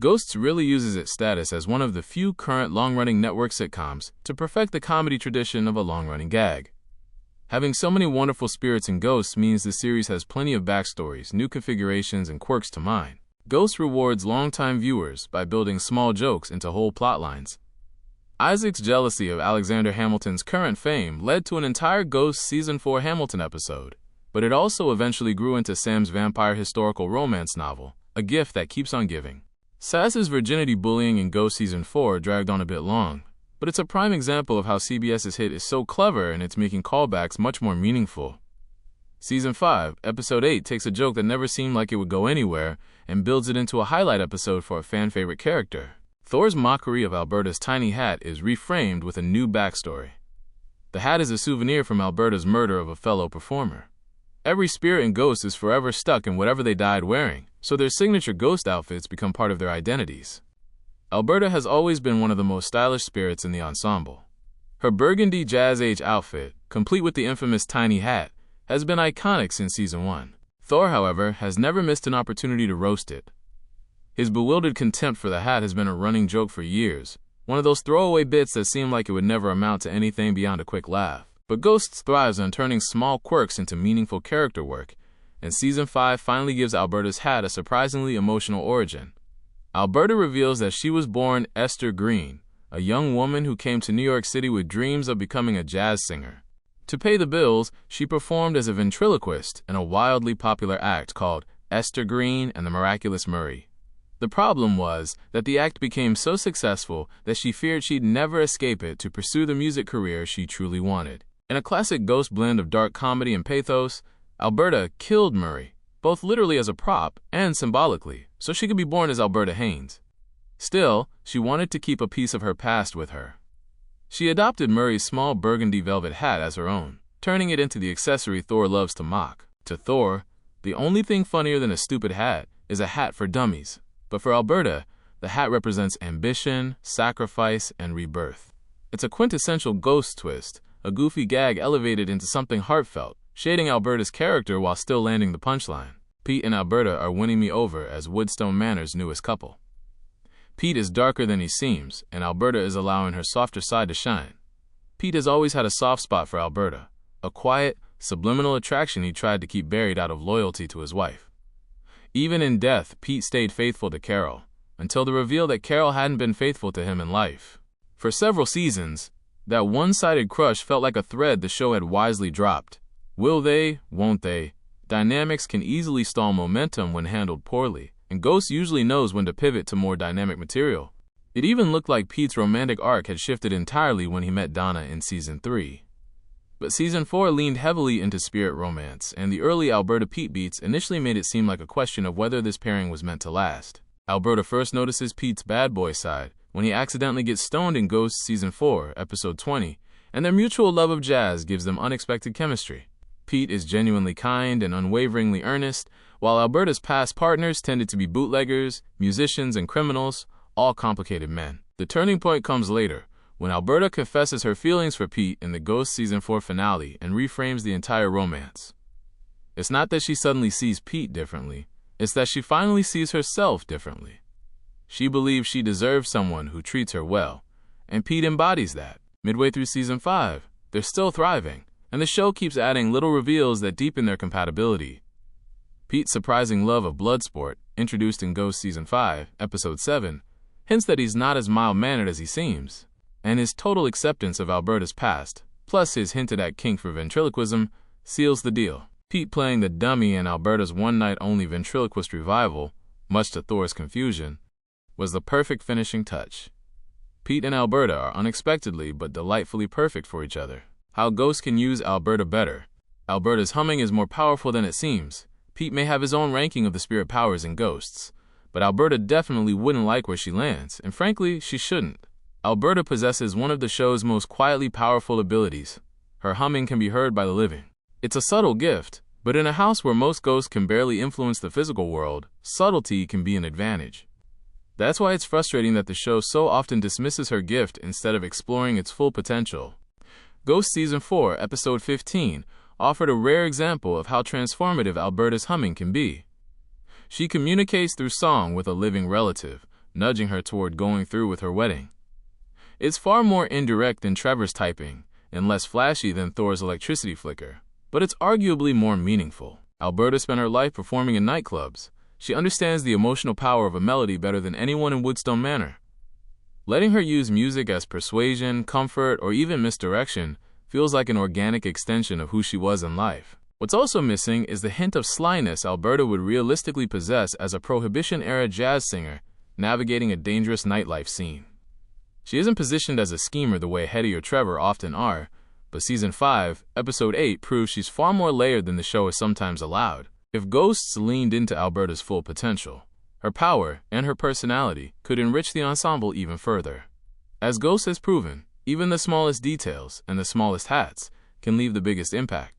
Ghosts really uses its status as one of the few current long-running network sitcoms to perfect the comedy tradition of a long-running gag. Having so many wonderful spirits in Ghosts means the series has plenty of backstories, new configurations, and quirks to mine. Ghosts rewards longtime viewers by building small jokes into whole plotlines. Isaac's jealousy of Alexander Hamilton's current fame led to an entire Ghosts Season 4 Hamilton episode, but it also eventually grew into Sam's vampire historical romance novel, a gift that keeps on giving. Sass's virginity bullying in Ghosts Season 4 dragged on a bit long, but it's a prime example of how CBS's hit is so clever and it's making callbacks much more meaningful. Season 5, Episode 8 takes a joke that never seemed like it would go anywhere and builds it into a highlight episode for a fan-favorite character. Thor's mockery of Alberta's tiny hat is reframed with a new backstory. The hat is a souvenir from Alberta's murder of a fellow performer. Every spirit in Ghosts is forever stuck in whatever they died wearing, so their signature ghost outfits become part of their identities. Alberta has always been one of the most stylish spirits in the ensemble. Her burgundy jazz-age outfit, complete with the infamous tiny hat, has been iconic since Season 1. Thor, however, has never missed an opportunity to roast it. His bewildered contempt for the hat has been a running joke for years, one of those throwaway bits that seem like it would never amount to anything beyond a quick laugh. But Ghosts thrives on turning small quirks into meaningful character work, and Season 5 finally gives Alberta's hat a surprisingly emotional origin. Alberta reveals that she was born Esther Green, a young woman who came to New York City with dreams of becoming a jazz singer. To pay the bills, she performed as a ventriloquist in a wildly popular act called Esther Green and the Miraculous Murray. The problem was that the act became so successful that she feared she'd never escape it to pursue the music career she truly wanted. In a classic Ghost blend of dark comedy and pathos, Alberta killed Murray, both literally as a prop and symbolically, so she could be born as Alberta Haynes. Still, she wanted to keep a piece of her past with her. She adopted Murray's small burgundy velvet hat as her own, turning it into the accessory Thor loves to mock. To Thor, the only thing funnier than a stupid hat is a hat for dummies. But for Alberta, the hat represents ambition, sacrifice, and rebirth. It's a quintessential Ghost twist, a goofy gag elevated into something heartfelt, shading Alberta's character while still landing the punchline. Pete and Alberta are winning me over as Woodstone Manor's newest couple. Pete is darker than he seems, and Alberta is allowing her softer side to shine. Pete has always had a soft spot for Alberta, a quiet, subliminal attraction he tried to keep buried out of loyalty to his wife. Even in death, Pete stayed faithful to Carol, until the reveal that Carol hadn't been faithful to him in life. For several seasons, that one-sided crush felt like a thread the show had wisely dropped. Will they, won't they? Dynamics can easily stall momentum when handled poorly, and Ghost usually knows when to pivot to more dynamic material. It even looked like Pete's romantic arc had shifted entirely when he met Donna in Season 3. But Season 4 leaned heavily into spirit romance, and the early Alberta-Pete beats initially made it seem like a question of whether this pairing was meant to last. Alberta first notices Pete's bad boy side when he accidentally gets stoned in Ghosts Season 4, Episode 20, and their mutual love of jazz gives them unexpected chemistry. Pete is genuinely kind and unwaveringly earnest, while Alberta's past partners tended to be bootleggers, musicians, and criminals, all complicated men. The turning point comes later, when Alberta confesses her feelings for Pete in the Ghost Season 4 finale and reframes the entire romance. It's not that she suddenly sees Pete differently, it's that she finally sees herself differently. She believes she deserves someone who treats her well, and Pete embodies that. Midway through Season 5, they're still thriving, and the show keeps adding little reveals that deepen their compatibility. Pete's surprising love of bloodsport, introduced in Ghost Season 5, Episode 7, hints that he's not as mild-mannered as he seems, and his total acceptance of Alberta's past, plus his hinted-at kink for ventriloquism, seals the deal. Pete playing the dummy in Alberta's one-night-only ventriloquist revival, much to Thor's confusion, was the perfect finishing touch. Pete and Alberta are unexpectedly but delightfully perfect for each other. How Ghost can use Alberta better. Alberta's humming is more powerful than it seems. Pete may have his own ranking of the spirit powers in Ghosts, but Alberta definitely wouldn't like where she lands, and frankly, she shouldn't. Alberta possesses one of the show's most quietly powerful abilities. Her humming can be heard by the living. It's a subtle gift, but in a house where most ghosts can barely influence the physical world, subtlety can be an advantage. That's why it's frustrating that the show so often dismisses her gift instead of exploring its full potential. Ghost Season 4, Episode 15, offered a rare example of how transformative Alberta's humming can be. She communicates through song with a living relative, nudging her toward going through with her wedding. It's far more indirect than Trevor's typing and less flashy than Thor's electricity flicker, but it's arguably more meaningful. Alberta spent her life performing in nightclubs. She understands the emotional power of a melody better than anyone in Woodstone Manor. Letting her use music as persuasion, comfort, or even misdirection feels like an organic extension of who she was in life. What's also missing is the hint of slyness Alberta would realistically possess as a Prohibition-era jazz singer navigating a dangerous nightlife scene. She isn't positioned as a schemer the way Hetty or Trevor often are, but Season 5, Episode 8 proves she's far more layered than the show is sometimes allowed. If Ghosts leaned into Alberta's full potential, her power and her personality could enrich the ensemble even further. As Ghosts has proven, even the smallest details and the smallest hats can leave the biggest impact.